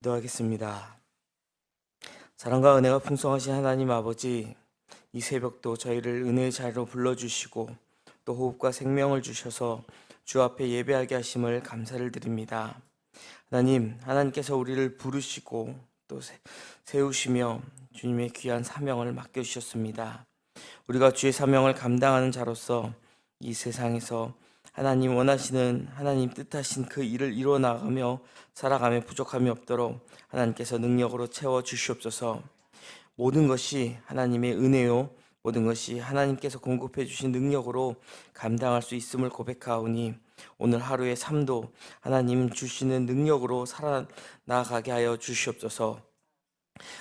기도하겠습니다. 사랑과 은혜가 풍성하신 하나님 아버지, 이 새벽도 저희를 은혜의 자리로 불러주시고 또 호흡과 생명을 주셔서 주 앞에 예배하게 하심을 감사를 드립니다. 하나님께서 우리를 부르시고 또 세우시며 주님의 귀한 사명을 맡겨주셨습니다. 우리가 주의 사명을 감당하는 자로서 이 세상에서 하나님 원하시는 하나님 뜻하신 그 일을 이루어 나가며 살아가며 부족함이 없도록 하나님께서 능력으로 채워 주시옵소서. 모든 것이 하나님의 은혜요 모든 것이 하나님께서 공급해 주신 능력으로 감당할 수 있음을 고백하오니 오늘 하루의 삶도 하나님 주시는 능력으로 살아나가게 하여 주시옵소서.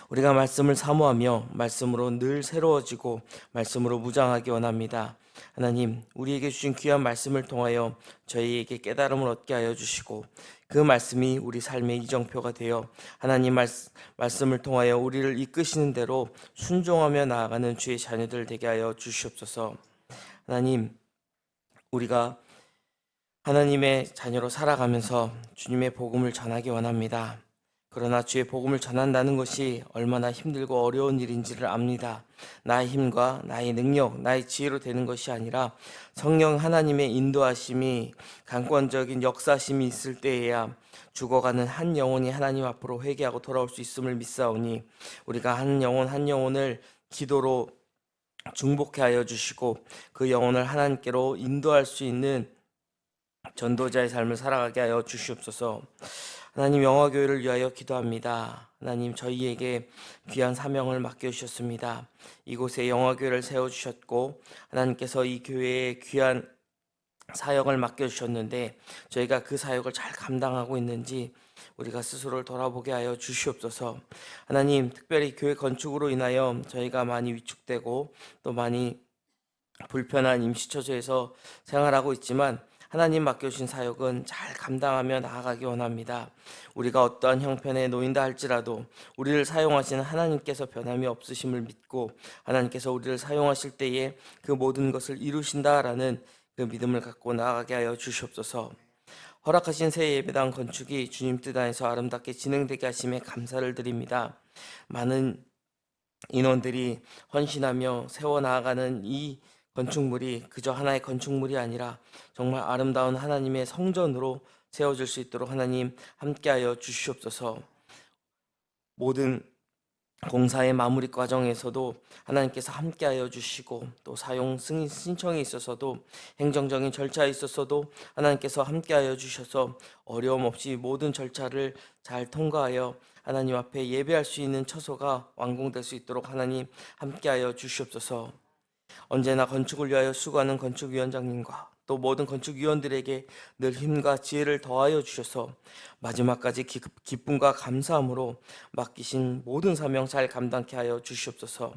우리가 말씀을 사모하며 말씀으로 늘 새로워지고 말씀으로 무장하기 원합니다. 하나님, 우리에게 주신 귀한 말씀을 통하여 저희에게 깨달음을 얻게 하여 주시고 그 말씀이 우리 삶의 이정표가 되어 하나님 말씀을 통하여 우리를 이끄시는 대로 순종하며 나아가는 주의 자녀들 되게 하여 주시옵소서. 하나님, 우리가 하나님의 자녀로 살아가면서 주님의 복음을 전하기 원합니다. 그러나 주의 복음을 전한다는 것이 얼마나 힘들고 어려운 일인지를 압니다. 나의 힘과 나의 능력, 나의 지혜로 되는 것이 아니라 성령 하나님의 인도하심이 강권적인 역사심이 있을 때에야 죽어가는 한 영혼이 하나님 앞으로 회개하고 돌아올 수 있음을 믿사오니 우리가 한 영혼 한 영혼을 기도로 중복해 하여 주시고 그 영혼을 하나님께로 인도할 수 있는 전도자의 삶을 살아가게 하여 주시옵소서. 하나님, 영화교회를 위하여 기도합니다. 하나님, 저희에게 귀한 사명을 맡겨주셨습니다. 이곳에 영화교회를 세워주셨고 하나님께서 이 교회에 귀한 사역을 맡겨주셨는데 저희가 그 사역을 잘 감당하고 있는지 우리가 스스로를 돌아보게 하여 주시옵소서. 하나님, 특별히 교회 건축으로 인하여 저희가 많이 위축되고 또 많이 불편한 임시처소에서 생활하고 있지만 하나님 맡겨주신 사역은 잘 감당하며 나아가기 원합니다. 우리가 어떠한 형편에 놓인다 할지라도 우리를 사용하시는 하나님께서 변함이 없으심을 믿고 하나님께서 우리를 사용하실 때에 그 모든 것을 이루신다라는 그 믿음을 갖고 나아가게 하여 주시옵소서. 허락하신 새 예배당 건축이 주님 뜻 안에서 아름답게 진행되게 하심에 감사를 드립니다. 많은 인원들이 헌신하며 세워나가는 이 건축물이 그저 하나의 건축물이 아니라 정말 아름다운 하나님의 성전으로 세워질 수 있도록 하나님 함께하여 주시옵소서. 모든 공사의 마무리 과정에서도 하나님께서 함께하여 주시고 또 사용 승인 신청에 있어서도 행정적인 절차에 있어서도 하나님께서 함께하여 주셔서 어려움 없이 모든 절차를 잘 통과하여 하나님 앞에 예배할 수 있는 처소가 완공될 수 있도록 하나님 함께하여 주시옵소서. 언제나 건축을 위하여 수고하는 건축위원장님과 또 모든 건축위원들에게 늘 힘과 지혜를 더하여 주셔서 마지막까지 기쁨과 감사함으로 맡기신 모든 사명 잘 감당케 하여 주시옵소서.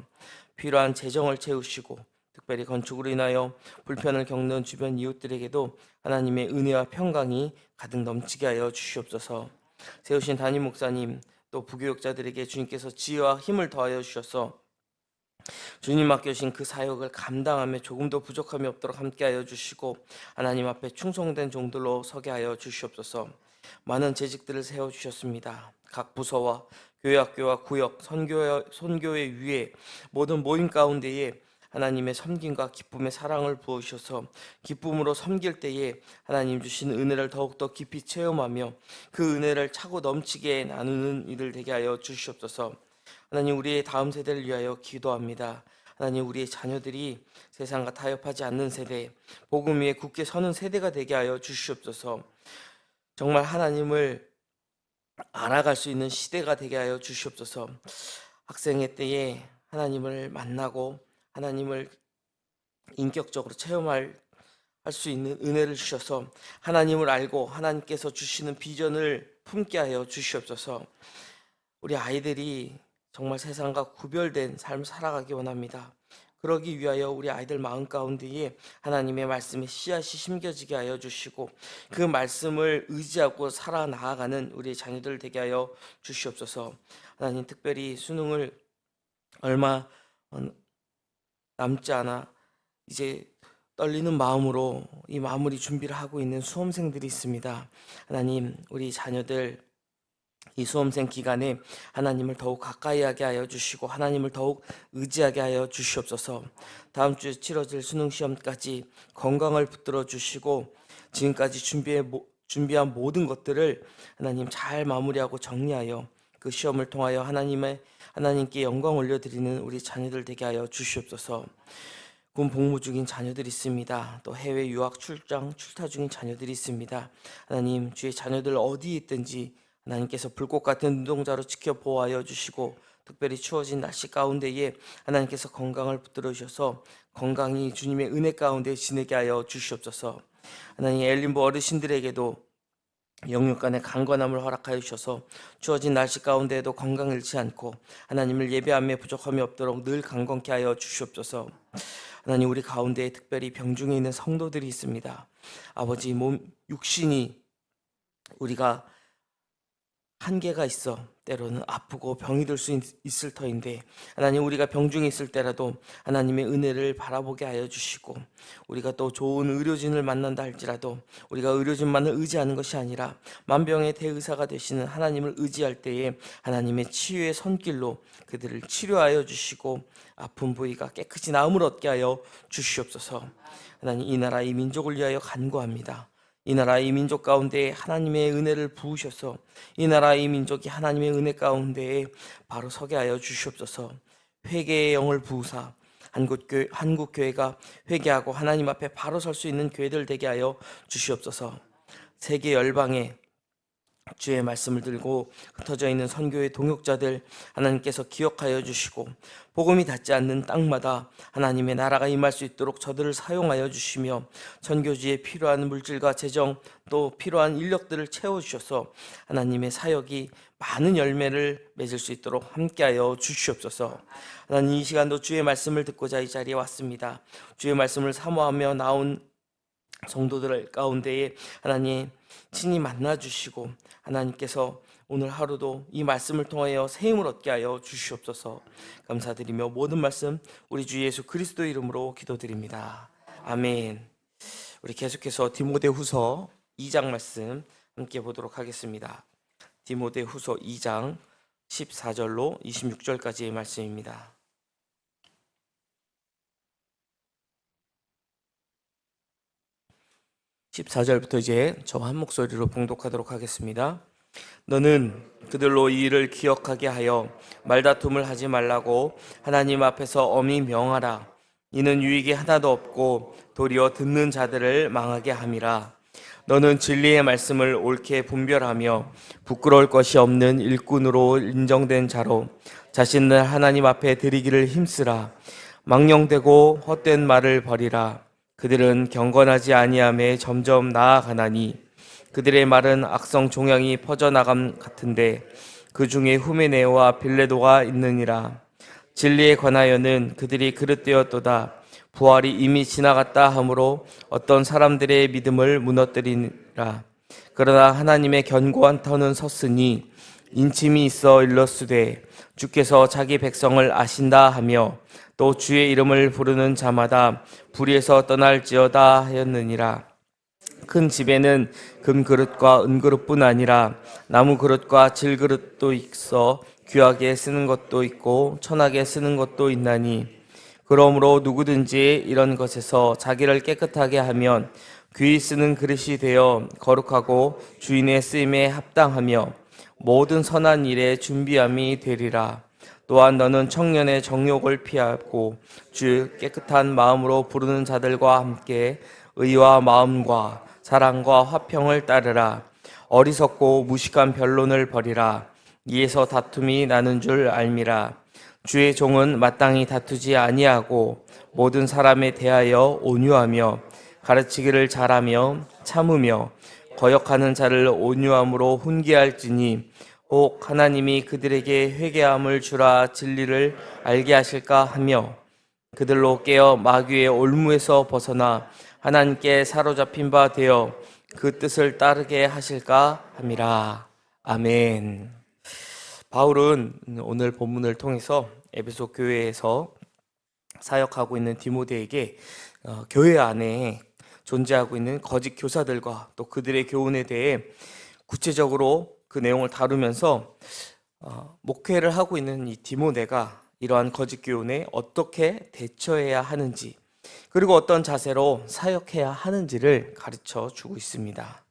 필요한 재정을 채우시고 특별히 건축으로 인하여 불편을 겪는 주변 이웃들에게도 하나님의 은혜와 평강이 가득 넘치게 하여 주시옵소서. 세우신 담임 목사님 또 부교육자들에게 주님께서 지혜와 힘을 더하여 주셔서 주님 맡겨주신 그 사역을 감당하며 조금도 부족함이 없도록 함께하여 주시고 하나님 앞에 충성된 종들로 서게 하여 주시옵소서. 많은 재직들을 세워주셨습니다. 각 부서와 교회 학교와 구역, 선교회 위에 모든 모임 가운데에 하나님의 섬김과 기쁨의 사랑을 부어주셔서 기쁨으로 섬길 때에 하나님 주신 은혜를 더욱더 깊이 체험하며 그 은혜를 차고 넘치게 나누는 일을 되게 하여 주시옵소서. 하나님, 우리의 다음 세대를 위하여 기도합니다. 하나님, 우리의 자녀들이 세상과 타협하지 않는 세대, 복음 위에 굳게 서는 세대가 되게 하여 주시옵소서. 정말 하나님을 알아갈 수 있는 시대가 되게 하여 주시옵소서. 학생의 때에 하나님을 만나고 하나님을 인격적으로 체험할 수 있는 은혜를 주셔서 하나님을 알고 하나님께서 주시는 비전을 품게 하여 주시옵소서. 우리 아이들이 정말 세상과 구별된 삶을 살아가기 원합니다. 그러기 위하여 우리 아이들 마음 가운데에 하나님의 말씀의 씨앗이 심겨지게 하여 주시고 그 말씀을 의지하고 살아나가는 우리 자녀들 되게 하여 주시옵소서. 하나님, 특별히 수능을 얼마 남지 않아 이제 떨리는 마음으로 이 마무리 준비를 하고 있는 수험생들이 있습니다. 하나님, 우리 자녀들 이 수험생 기간에 하나님을 더욱 가까이 하게 하여 주시고 하나님을 더욱 의지하게 하여 주시옵소서. 다음 주에 치러질 수능 시험까지 건강을 붙들어 주시고 지금까지 준비한 모든 것들을 하나님 잘 마무리하고 정리하여 그 시험을 통하여 하나님께 영광 올려드리는 우리 자녀들 되게 하여 주시옵소서. 군 복무 중인 자녀들이 있습니다. 또 해외 유학 출타 중인 자녀들이 있습니다. 하나님, 주의 자녀들 어디에 있든지 하나님께서 불꽃 같은 눈동자로 지켜 보호하여 주시고 특별히 추워진 날씨 가운데에 하나님께서 건강을 붙들어 주셔서 건강히 주님의 은혜 가운데 지내게 하여 주시옵소서. 하나님, 엘린부 어르신들에게도 영육간의 강건함을 허락하여 주셔서 추워진 날씨 가운데에도 건강 잃지 않고 하나님을 예배함에 부족함이 없도록 늘 강건케 하여 주시옵소서. 하나님, 우리 가운데 특별히 병중에 있는 성도들이 있습니다. 아버지, 육신이 우리가 한계가 있어 때로는 아프고 병이 들 수 있을 터인데 하나님, 우리가 병중에 있을 때라도 하나님의 은혜를 바라보게 하여 주시고 우리가 또 좋은 의료진을 만난다 할지라도 우리가 의료진만을 의지하는 것이 아니라 만병의 대의사가 되시는 하나님을 의지할 때에 하나님의 치유의 손길로 그들을 치료하여 주시고 아픈 부위가 깨끗이 나음을 얻게 하여 주시옵소서. 하나님, 이 나라 이 민족을 위하여 간구합니다. 이 나라 이 민족 가운데 하나님의 은혜를 부으셔서 이 나라 이 민족이 하나님의 은혜 가운데에 바로 서게 하여 주시옵소서. 회개의 영을 부으사 한국교회가 회개하고 하나님 앞에 바로 설 수 있는 교회들 되게 하여 주시옵소서. 세계 열방에 주의 말씀을 들고 흩어져 있는 선교의 동역자들 하나님께서 기억하여 주시고 복음이 닿지 않는 땅마다 하나님의 나라가 임할 수 있도록 저들을 사용하여 주시며 선교지에 필요한 물질과 재정 또 필요한 인력들을 채워주셔서 하나님의 사역이 많은 열매를 맺을 수 있도록 함께하여 주시옵소서. 하나님, 이 시간도 주의 말씀을 듣고자 이 자리에 왔습니다. 주의 말씀을 사모하며 나온 성도들 가운데에 하나님 친히 만나주시고 하나님께서 오늘 하루도 이 말씀을 통하여 새 힘을 얻게 하여 주시옵소서. 감사드리며 모든 말씀 우리 주 예수 그리스도 이름으로 기도드립니다. 아멘. 우리 계속해서 디모데후서 2장 말씀 함께 보도록 하겠습니다. 디모데후서 2장 14절로 26절까지의 말씀입니다. 14절부터 이제 저 한 목소리로 봉독하도록 하겠습니다. 너는 그들로 이 일을 기억하게 하여 말다툼을 하지 말라고 하나님 앞에서 엄히 명하라. 이는 유익이 하나도 없고 도리어 듣는 자들을 망하게 함이라. 너는 진리의 말씀을 옳게 분별하며 부끄러울 것이 없는 일꾼으로 인정된 자로 자신을 하나님 앞에 드리기를 힘쓰라. 망령되고 헛된 말을 버리라. 그들은 경건하지 아니함에 점점 나아가나니 그들의 말은 악성 종양이 퍼져나감 같은데 그 중에 후메네오와 빌레도가 있느니라. 진리에 관하여는 그들이 그릇되었도다. 부활이 이미 지나갔다 하므로 어떤 사람들의 믿음을 무너뜨리니라. 그러나 하나님의 견고한 터는 섰으니 인침이 있어 일렀으되 주께서 자기 백성을 아신다 하며 또 주의 이름을 부르는 자마다 불의에서 떠날지어다 하였느니라. 큰 집에는 금그릇과 은그릇뿐 아니라 나무 그릇과 질그릇도 있어 귀하게 쓰는 것도 있고 천하게 쓰는 것도 있나니 그러므로 누구든지 이런 것에서 자기를 깨끗하게 하면 귀히 쓰는 그릇이 되어 거룩하고 주인의 쓰임에 합당하며 모든 선한 일에 준비함이 되리라. 또한 너는 청년의 정욕을 피하고 주 깨끗한 마음으로 부르는 자들과 함께 의와 마음과 사랑과 화평을 따르라. 어리석고 무식한 변론을 버리라. 이에서 다툼이 나는 줄 알미라. 주의 종은 마땅히 다투지 아니하고 모든 사람에 대하여 온유하며 가르치기를 잘하며 참으며 거역하는 자를 온유함으로 훈계할지니 혹 하나님이 그들에게 회개함을 주라 진리를 알게 하실까 하며 그들로 깨어 마귀의 올무에서 벗어나 하나님께 사로잡힌 바 되어 그 뜻을 따르게 하실까 함이라. 아멘. 바울은 오늘 본문을 통해서 에베소 교회에서 사역하고 있는 디모데에게 교회 안에 존재하고 있는 거짓 교사들과 또 그들의 교훈에 대해 구체적으로 그 내용을 다루면서 목회를 하고 있는 이 디모데가 이러한 거짓 교훈에 어떻게 대처해야 하는지, 그리고 어떤 자세로 사역해야 하는지를 가르쳐 주고 있습니다.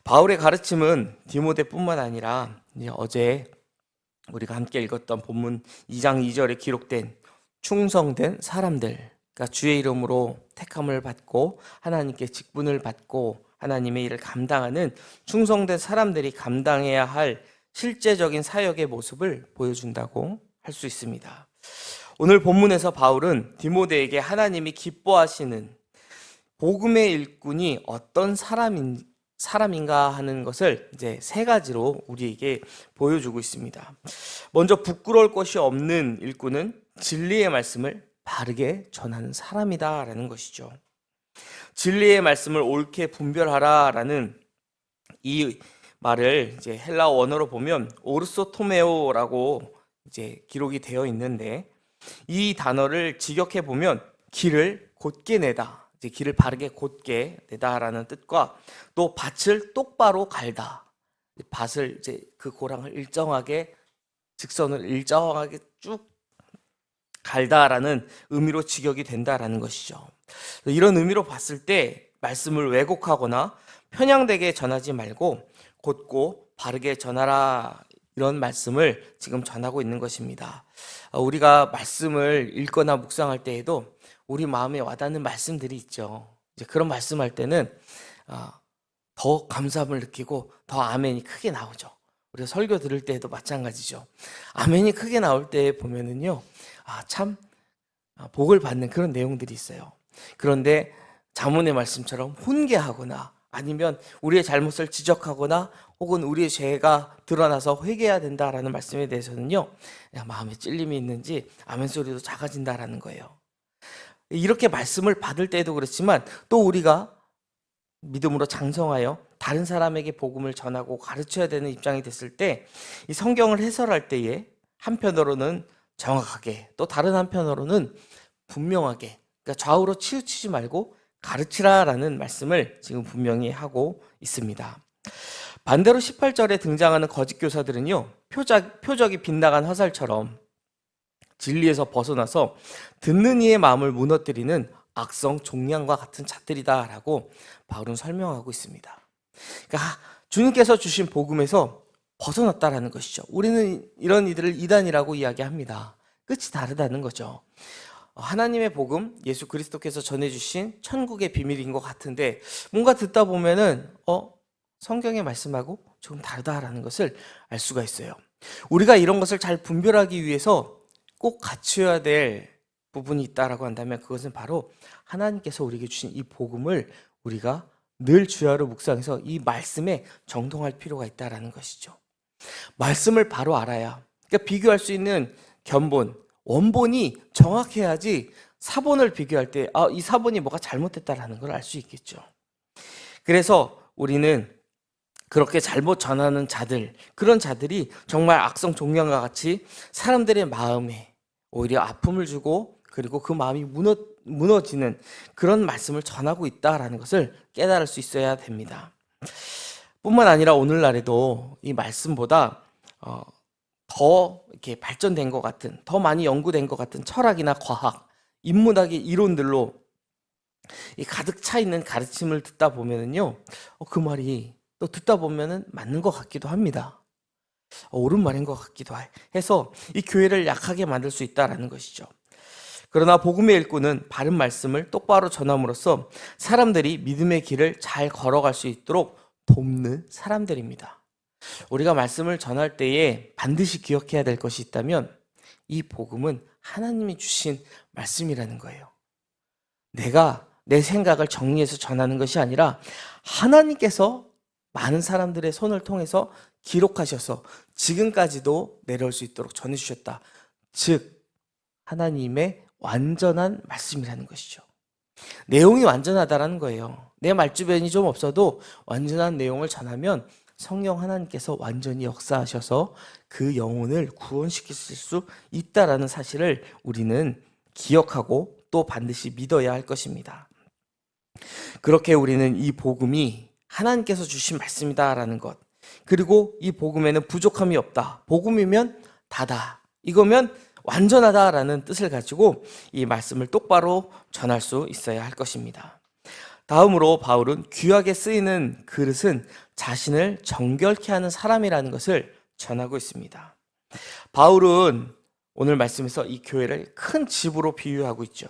바울의 가르침은 디모데뿐만 아니라 어제 우리가 함께 읽었던 본문 2장 2절에 기록된 충성된 사람들, 그러니까 주의 이름으로 택함을 받고 하나님께 직분을 받고 하나님의 일을 감당하는 충성된 사람들이 감당해야 할 실제적인 사역의 모습을 보여준다고 할 수 있습니다. 오늘 본문에서 바울은 디모데에게 하나님이 기뻐하시는 복음의 일꾼이 어떤 사람인가 하는 것을 이제 세 가지로 우리에게 보여주고 있습니다. 먼저 부끄러울 것이 없는 일꾼은 진리의 말씀을 바르게 전하는 사람이다라는 것이죠. 진리의 말씀을 옳게 분별하라라는 이 말을 이제 헬라어 원어로 보면 오르소토메오라고 이제 기록이 되어 있는데, 이 단어를 직역해 보면 길을 곧게 내다, 이제 길을 바르게 곧게 내다라는 뜻과 또 밭을 똑바로 갈다, 밭을 이제 그 고랑을 일정하게 직선을 일정하게 쭉 갈다라는 의미로 직역이 된다라는 것이죠. 이런 의미로 봤을 때 말씀을 왜곡하거나 편향되게 전하지 말고 곧고 바르게 전하라, 이런 말씀을 지금 전하고 있는 것입니다. 우리가 말씀을 읽거나 묵상할 때에도 우리 마음에 와닿는 말씀들이 있죠. 이제 그런 말씀할 때는 더 감사함을 느끼고 더 아멘이 크게 나오죠. 우리가 설교 들을 때에도 마찬가지죠. 아멘이 크게 나올 때 보면은요, 참 복을 받는 그런 내용들이 있어요. 그런데 자문의 말씀처럼 훈계하거나 아니면 우리의 잘못을 지적하거나 혹은 우리의 죄가 드러나서 회개해야 된다라는 말씀에 대해서는요, 마음에 찔림이 있는지 아멘 소리도 작아진다라는 거예요. 이렇게 말씀을 받을 때도 그렇지만 또 우리가 믿음으로 장성하여 다른 사람에게 복음을 전하고 가르쳐야 되는 입장이 됐을 때 이 성경을 해설할 때에 한편으로는 정확하게, 또 다른 한편으로는 분명하게, 그러니까 좌우로 치우치지 말고 가르치라라는 말씀을 지금 분명히 하고 있습니다. 반대로 18절에 등장하는 거짓 교사들은요, 표적이 빗나간 화살처럼 진리에서 벗어나서 듣는 이의 마음을 무너뜨리는 악성 종량과 같은 자들이다라고 바울은 설명하고 있습니다. 그러니까 주님께서 주신 복음에서 벗어났다라는 것이죠. 우리는 이런 이들을 이단이라고 이야기합니다. 끝이 다르다는 거죠. 하나님의 복음, 예수 그리스도께서 전해주신 천국의 비밀인 것 같은데 뭔가 듣다 보면은 성경의 말씀하고 조금 다르다라는 것을 알 수가 있어요. 우리가 이런 것을 잘 분별하기 위해서 꼭 갖춰야 될 부분이 있다라고 한다면 그것은 바로 하나님께서 우리에게 주신 이 복음을 우리가 늘 주야로 묵상해서 이 말씀에 정통할 필요가 있다라는 것이죠. 말씀을 바로 알아야, 그러니까 비교할 수 있는 견본, 원본이 정확해야지 사본을 비교할 때 이 사본이 뭐가 잘못됐다라는 걸 알 수 있겠죠. 그래서 우리는 그렇게 잘못 전하는 자들, 그런 자들이 정말 악성 종량과 같이 사람들의 마음에 오히려 아픔을 주고 그리고 그 마음이 무너지는 그런 말씀을 전하고 있다라는 것을 깨달을 수 있어야 됩니다. 뿐만 아니라 오늘날에도 이 말씀보다 더 이렇게 발전된 것 같은, 더 많이 연구된 것 같은 철학이나 과학, 인문학의 이론들로 이 가득 차 있는 가르침을 듣다 보면은요, 그 말이 또 듣다 보면은 맞는 것 같기도 합니다. 옳은 말인 것 같기도 해서 이 교회를 약하게 만들 수 있다라는 것이죠. 그러나 복음의 일꾼은 바른 말씀을 똑바로 전함으로써 사람들이 믿음의 길을 잘 걸어갈 수 있도록 돕는 사람들입니다. 우리가 말씀을 전할 때에 반드시 기억해야 될 것이 있다면 이 복음은 하나님이 주신 말씀이라는 거예요. 내가 내 생각을 정리해서 전하는 것이 아니라 하나님께서 많은 사람들의 손을 통해서 기록하셔서 지금까지도 내려올 수 있도록 전해주셨다. 즉 하나님의 완전한 말씀이라는 것이죠. 내용이 완전하다라는 거예요. 내 말주변이 좀 없어도 완전한 내용을 전하면 성령 하나님께서 완전히 역사하셔서 그 영혼을 구원시키실 수 있다라는 사실을 우리는 기억하고 또 반드시 믿어야 할 것입니다. 그렇게 우리는 이 복음이 하나님께서 주신 말씀이다라는 것, 그리고 이 복음에는 부족함이 없다. 복음이면 다다. 이거면 완전하다라는 뜻을 가지고 이 말씀을 똑바로 전할 수 있어야 할 것입니다. 다음으로 바울은 귀하게 쓰이는 그릇은 자신을 정결케 하는 사람이라는 것을 전하고 있습니다. 바울은 오늘 말씀에서 이 교회를 큰 집으로 비유하고 있죠.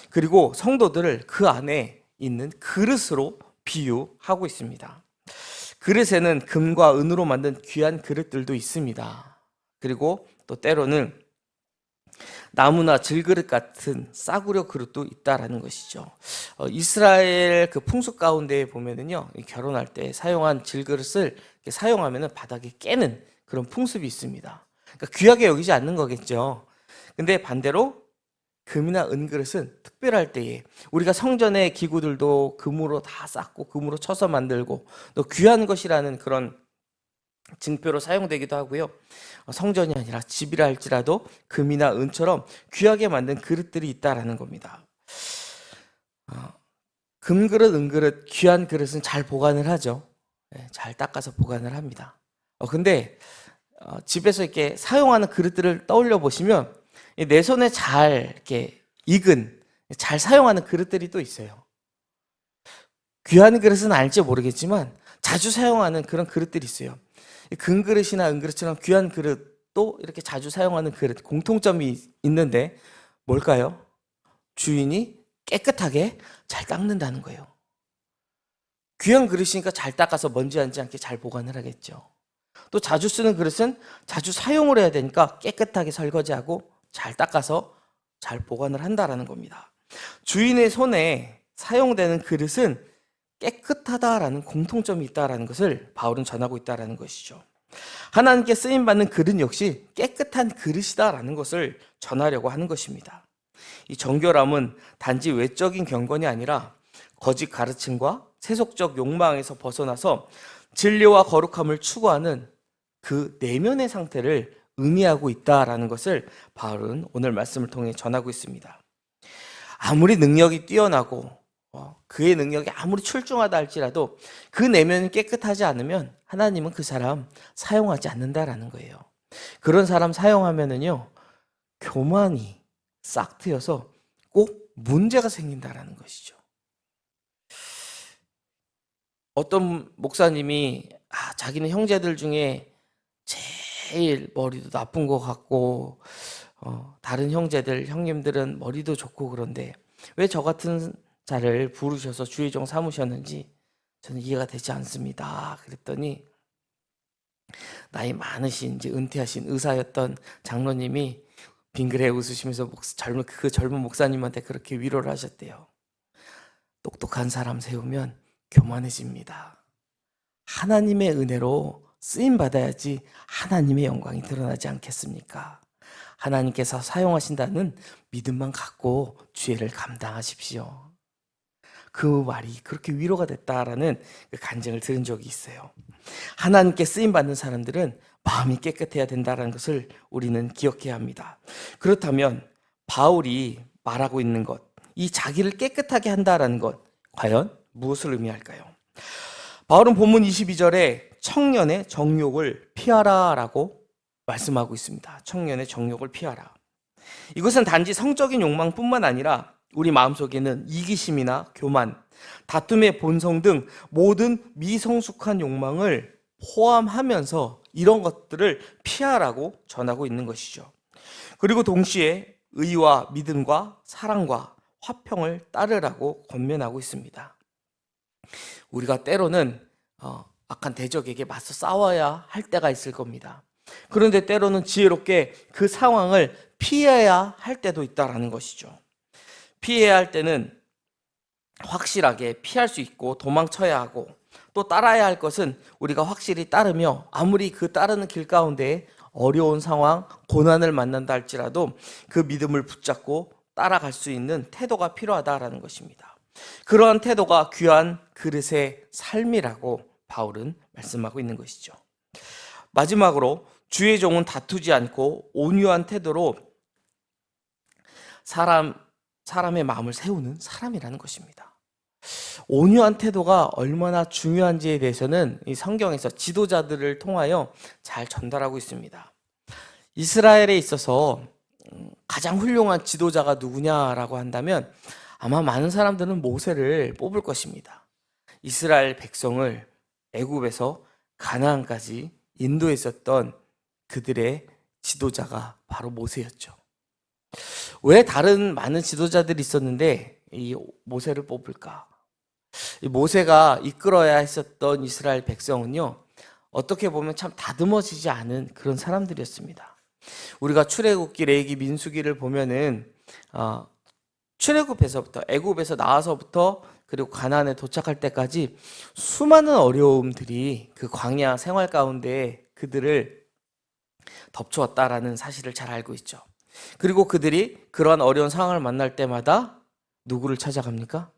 그리고 성도들을 그 안에 있는 그릇으로 비유하고 있습니다. 그릇에는 금과 은으로 만든 귀한 그릇들도 있습니다. 그리고 또 때로는 나무나 질그릇 같은 싸구려 그릇도 있다라는 것이죠. 이스라엘 그 풍습 가운데 보면은요, 결혼할 때 사용한 질그릇을 사용하면은 바닥에 깨는 그런 풍습이 있습니다. 그러니까 귀하게 여기지 않는 거겠죠. 근데 반대로 금이나 은그릇은 특별할 때에 우리가 성전의 기구들도 금으로 다 쌓고 금으로 쳐서 만들고 또 귀한 것이라는 그런 증표로 사용되기도 하고요. 성전이 아니라 집이라 할지라도 금이나 은처럼 귀하게 만든 그릇들이 있다라는 겁니다. 금그릇, 은그릇, 귀한 그릇은 잘 보관을 하죠. 잘 닦아서 보관을 합니다. 근데 집에서 이렇게 사용하는 그릇들을 떠올려 보시면 내 손에 잘 이렇게 익은, 잘 사용하는 그릇들이 또 있어요. 귀한 그릇은 알지 모르겠지만 자주 사용하는 그런 그릇들이 있어요. 금그릇이나 은그릇처럼 귀한 그릇도 이렇게 자주 사용하는 그릇, 공통점이 있는데 뭘까요? 주인이 깨끗하게 잘 닦는다는 거예요. 귀한 그릇이니까 잘 닦아서 먼지 앉지 않게 잘 보관을 하겠죠. 또 자주 쓰는 그릇은 자주 사용을 해야 되니까 깨끗하게 설거지하고 잘 닦아서 잘 보관을 한다라는 겁니다. 주인의 손에 사용되는 그릇은 깨끗하다라는 공통점이 있다라는 것을 바울은 전하고 있다라는 것이죠. 하나님께 쓰임받는 그릇 역시 깨끗한 그릇이다라는 것을 전하려고 하는 것입니다. 이 정결함은 단지 외적인 경건이 아니라 거짓 가르침과 세속적 욕망에서 벗어나서 진리와 거룩함을 추구하는 그 내면의 상태를 의미하고 있다라는 것을 바울은 오늘 말씀을 통해 전하고 있습니다. 아무리 능력이 뛰어나고 그의 능력이 아무리 출중하다 할지라도 그 내면이 깨끗하지 않으면 하나님은 그 사람 사용하지 않는다라는 거예요. 그런 사람 사용하면은요, 교만이 싹 트여서 꼭 문제가 생긴다라는 것이죠. 어떤 목사님이 자기는 형제들 중에 제일 머리도 나쁜 것 같고 다른 형님들은 머리도 좋고 그런데 왜 저 같은 자를 부르셔서 주의 종 삼으셨는지 저는 이해가 되지 않습니다. 그랬더니 나이 많으신 이제 은퇴하신 의사였던 장로님이 빙그레 웃으시면서 그 젊은 목사님한테 그렇게 위로를 하셨대요. 똑똑한 사람 세우면 교만해집니다. 하나님의 은혜로 쓰임 받아야지 하나님의 영광이 드러나지 않겠습니까? 하나님께서 사용하신다는 믿음만 갖고 주의를 감당하십시오. 그 말이 그렇게 위로가 됐다라는 그 간증을 들은 적이 있어요. 하나님께 쓰임 받는 사람들은 마음이 깨끗해야 된다는 것을 우리는 기억해야 합니다. 그렇다면 바울이 말하고 있는 것, 이 자기를 깨끗하게 한다라는 것, 과연 무엇을 의미할까요? 바울은 본문 22절에 청년의 정욕을 피하라라고 말씀하고 있습니다. 청년의 정욕을 피하라. 이것은 단지 성적인 욕망뿐만 아니라 우리 마음속에는 이기심이나 교만, 다툼의 본성 등 모든 미성숙한 욕망을 포함하면서 이런 것들을 피하라고 전하고 있는 것이죠. 그리고 동시에 의와 믿음과 사랑과 화평을 따르라고 권면하고 있습니다. 우리가 때로는 악한 대적에게 맞서 싸워야 할 때가 있을 겁니다. 그런데 때로는 지혜롭게 그 상황을 피해야 할 때도 있다라는 것이죠. 피해야 할 때는 확실하게 피할 수 있고 도망쳐야 하고 또 따라야 할 것은 우리가 확실히 따르며 아무리 그 따르는 길 가운데 어려운 상황, 고난을 만난다 할지라도 그 믿음을 붙잡고 따라갈 수 있는 태도가 필요하다라는 것입니다. 그러한 태도가 귀한 그릇의 삶이라고 바울은 말씀하고 있는 것이죠. 마지막으로 주의 종은 다투지 않고 온유한 태도로 사람의 마음을 세우는 사람이라는 것입니다. 온유한 태도가 얼마나 중요한지에 대해서는 이 성경에서 지도자들을 통하여 잘 전달하고 있습니다. 이스라엘에 있어서 가장 훌륭한 지도자가 누구냐라고 한다면 아마 많은 사람들은 모세를 뽑을 것입니다. 이스라엘 백성을 애굽에서 가나안까지 인도했었던 그들의 지도자가 바로 모세였죠. 왜 다른 많은 지도자들이 있었는데 이 모세를 뽑을까? 이 모세가 이끌어야 했었던 이스라엘 백성은요, 어떻게 보면 참 다듬어지지 않은 그런 사람들이었습니다. 우리가 출애굽기, 레위기, 민수기를 보면은 출애굽에서부터 애굽에서 나와서부터 그리고 가나안에 도착할 때까지 수많은 어려움들이 그 광야 생활 가운데 그들을 덮쳐왔다라는 사실을 잘 알고 있죠. 그리고 그들이 그러한 어려운 상황을 만날 때마다 누구를 찾아갑니까?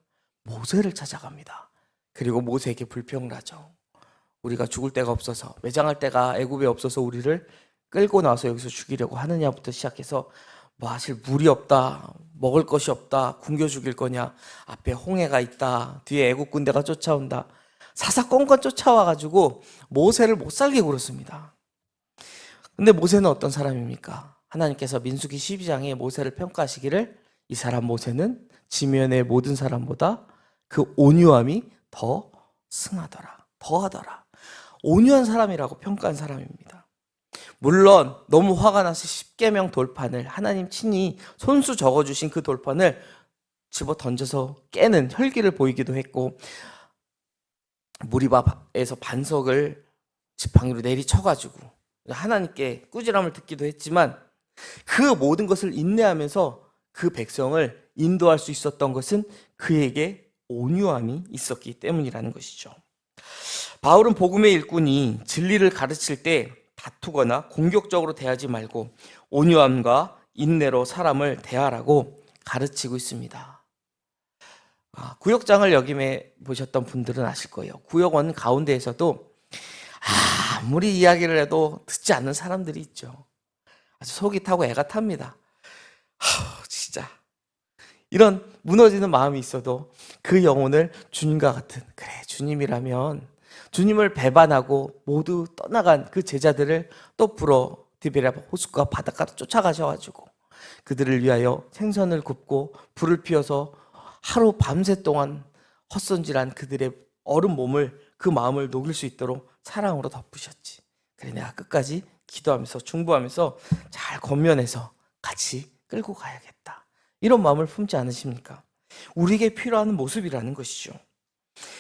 모세를 찾아갑니다. 그리고 모세에게 불평을 하죠. 우리가 죽을 데가 없어서, 매장할 데가 애굽에 없어서 우리를 끌고 나와서 여기서 죽이려고 하느냐부터 시작해서 마실 물이 없다, 먹을 것이 없다, 굶겨 죽일 거냐, 앞에 홍해가 있다, 뒤에 애국 군대가 쫓아온다, 사사건건 쫓아와가지고 모세를 못 살게 굴었습니다. 근데 모세는 어떤 사람입니까? 하나님께서 민수기 12장에 모세를 평가하시기를 이 사람 모세는 지면의 모든 사람보다 그 온유함이 더 승하더라, 더하더라. 온유한 사람이라고 평가한 사람입니다. 물론 너무 화가 나서 십계명 돌판을 하나님 친히 손수 적어주신 그 돌판을 집어 던져서 깨는 혈기를 보이기도 했고, 무리바에서 반석을 지팡이로 내리쳐가지고 하나님께 꾸지람을 듣기도 했지만, 그 모든 것을 인내하면서 그 백성을 인도할 수 있었던 것은 그에게 온유함이 있었기 때문이라는 것이죠. 바울은 복음의 일꾼이 진리를 가르칠 때 다투거나 공격적으로 대하지 말고 온유함과 인내로 사람을 대하라고 가르치고 있습니다. 구역장을 역임해 보셨던 분들은 아실 거예요. 구역원 가운데에서도 아무리 이야기를 해도 듣지 않는 사람들이 있죠. 아주 속이 타고 애가 탑니다. 진짜 이런 무너지는 마음이 있어도 그 영혼을 주님과 같은, 그래 주님이라면 주님을 배반하고 모두 떠나간 그 제자들을 또 불어 디베랴 호숫가 바닷가로 쫓아가셔가지고 그들을 위하여 생선을 굽고 불을 피워서 하루 밤새 동안 헛손질한 그들의 얼음 몸을, 그 마음을 녹일 수 있도록 사랑으로 덮으셨지. 그래 내가 끝까지 기도하면서 중보하면서 잘 권면해서 같이 끌고 가야겠다, 이런 마음을 품지 않으십니까? 우리에게 필요한 모습이라는 것이죠.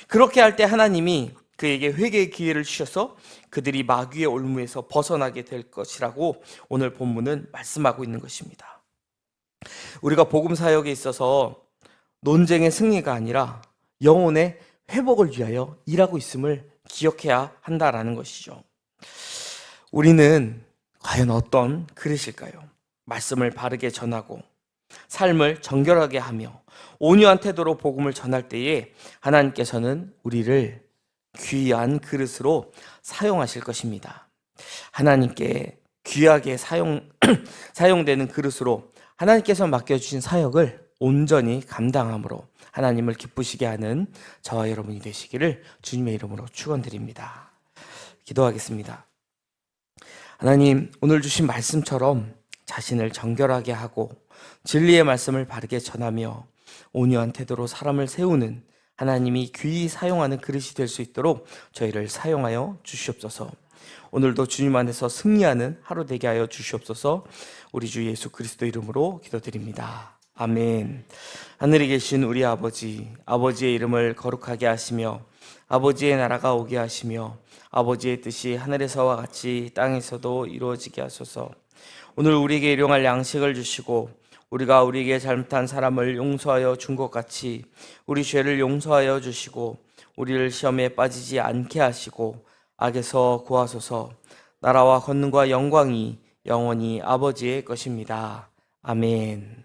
그렇게 할 때 하나님이 그에게 회개의 기회를 주셔서 그들이 마귀의 올무에서 벗어나게 될 것이라고 오늘 본문은 말씀하고 있는 것입니다. 우리가 복음 사역에 있어서 논쟁의 승리가 아니라 영혼의 회복을 위하여 일하고 있음을 기억해야 한다라는 것이죠. 우리는 과연 어떤 그릇일까요? 말씀을 바르게 전하고 삶을 정결하게 하며 온유한 태도로 복음을 전할 때에 하나님께서는 우리를 귀한 그릇으로 사용하실 것입니다. 하나님께 귀하게 사용되는 그릇으로 하나님께서 맡겨주신 사역을 온전히 감당함으로 하나님을 기쁘시게 하는 저와 여러분이 되시기를 주님의 이름으로 축원드립니다. 기도하겠습니다. 하나님, 오늘 주신 말씀처럼 자신을 정결하게 하고 진리의 말씀을 바르게 전하며 온유한 태도로 사람을 세우는 하나님이 귀히 사용하는 그릇이 될 수 있도록 저희를 사용하여 주시옵소서. 오늘도 주님 안에서 승리하는 하루 되게 하여 주시옵소서. 우리 주 예수 그리스도 이름으로 기도드립니다. 아멘. 하늘에 계신 우리 아버지, 아버지의 이름을 거룩하게 하시며 아버지의 나라가 오게 하시며 아버지의 뜻이 하늘에서와 같이 땅에서도 이루어지게 하소서. 오늘 우리에게 일용할 양식을 주시고 우리가 우리에게 잘못한 사람을 용서하여 준 것 같이 우리 죄를 용서하여 주시고 우리를 시험에 빠지지 않게 하시고 악에서 구하소서. 나라와 권능과 영광이 영원히 아버지의 것입니다. 아멘.